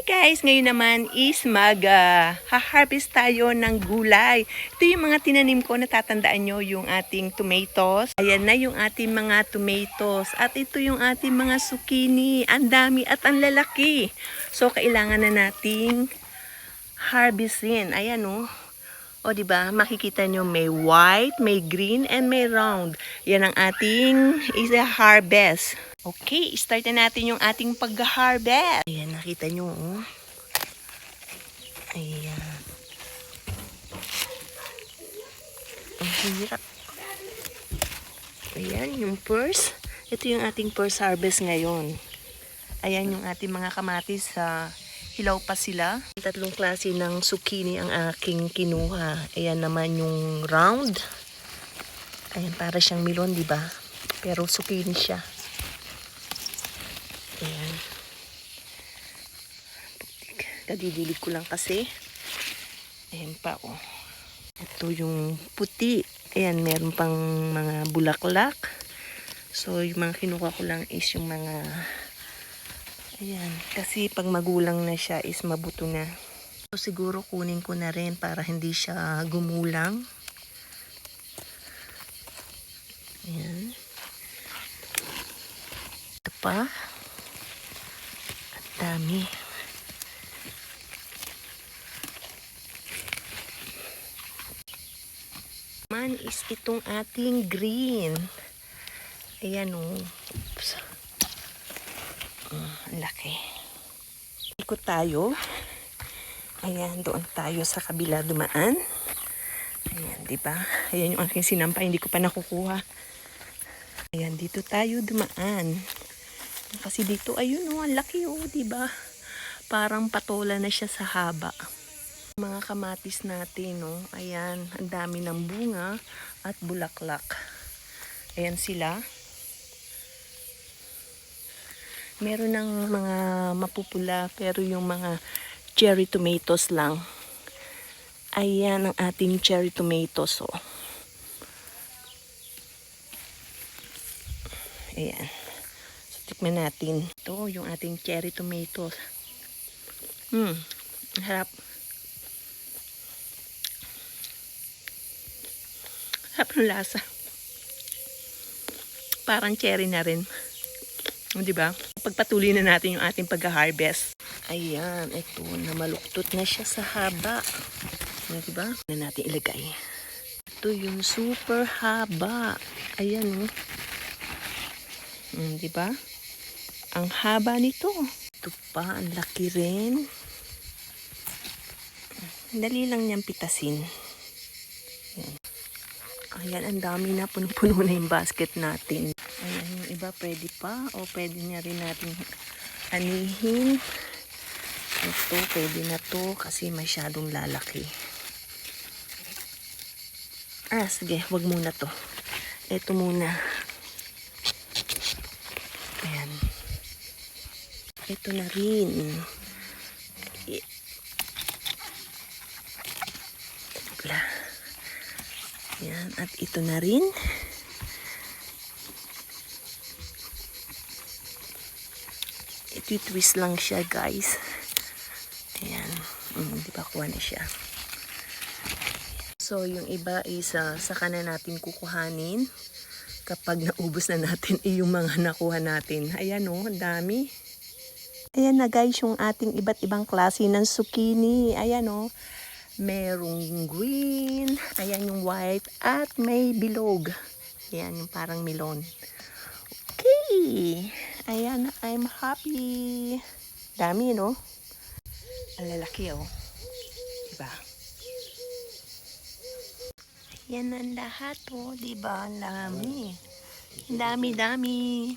Guys, ngayon naman is ha-harvest tayo ng gulay. Ito yung mga tinanim ko, natatandaan nyo yung ating tomatoes. Ayan na yung ating mga tomatoes. At ito yung ating mga zucchini. Ang dami at ang lalaki. So, kailangan na nating harvestin. Ayan o. O, diba? Makikita nyo may white, may green, and may round. Yan ang ating harvest. Okay, start na natin yung ating pag-harvest. Ayan, nakita nyo, oh. Ayan. Ang hirap. Ayan, yung first. Ito yung ating first harvest ngayon. Ayan yung ating mga kamatis sa hilaw pa sila. Tatlong klase ng zucchini ang aking kinuha. Ayan naman yung round. Ayan, para siyang melon, diba? Pero zucchini siya. Ayan. Kadidilig ko lang kasi. Ayan pa, oh. Ito yung puti. Ayan, meron pang mga bulaklak. So, yung mga kinuha ko lang is yung mga... Ayan. Kasi pag magulang na siya is mabuto na. So, siguro kunin ko na rin para hindi siya gumulang. Ayan. Ito pa. Dami. Man is itong ating green. Ayan o. Oops. Ang laki. Ikot tayo. Ayan, doon tayo sa kabila dumaan. Ayan, diba? Ayan yung aking sinampay. Hindi ko pa nakukuha. Ayan, dito tayo dumaan. Kasi dito, ayun o, ang laki o, diba? Parang patola na siya sa haba. Mga kamatis natin, no? Ayan, ang dami ng bunga at bulaklak. Ayan sila. Meron ng mga mapupula, pero yung mga cherry tomatoes lang. Ayan ang ating cherry tomatoes, oh. Ayan. Tikman natin. Ito, yung ating cherry tomatoes. Harap. Harap ng lasa. Parang cherry na rin. Diba? Pagpatuloy na natin yung ating pag-harvest. Ayan, ito, namaluktot na siya sa haba. Diba? Na natin ilagay. Ito yung super haba. Ayan, oh. Diba? Ang haba nito. Ito pa, ang laki rin. Dali lang niyang pitasin. Ayan, ang dami na, puno-puno na yung basket natin. Ayan, yung iba pwede pa o pwede na rin natin anihin. Ito, pwede na to kasi masyadong lalaki. Sige, wag muna to. Ito muna. Ayan. Ito na rin. Ayan, at ito na rin. Ito-twist lang siya, guys. Ayan. Diba, kuha na siya. So, yung iba is saka na natin kukuhanin. Kapag naubos na natin yung mga nakuha natin. Ayan o, dami. Ayan na guys, yung ating iba't ibang klase ng zucchini. Ayan o. Merong green. Ayan yung white. At may bilog. Ayan yung parang melon. Okay. Ayan, I'm happy. Dami, no? Ang lalaki, oh. Diba? Ayan ang lahat, oh. Diba? Ang dami. Dami.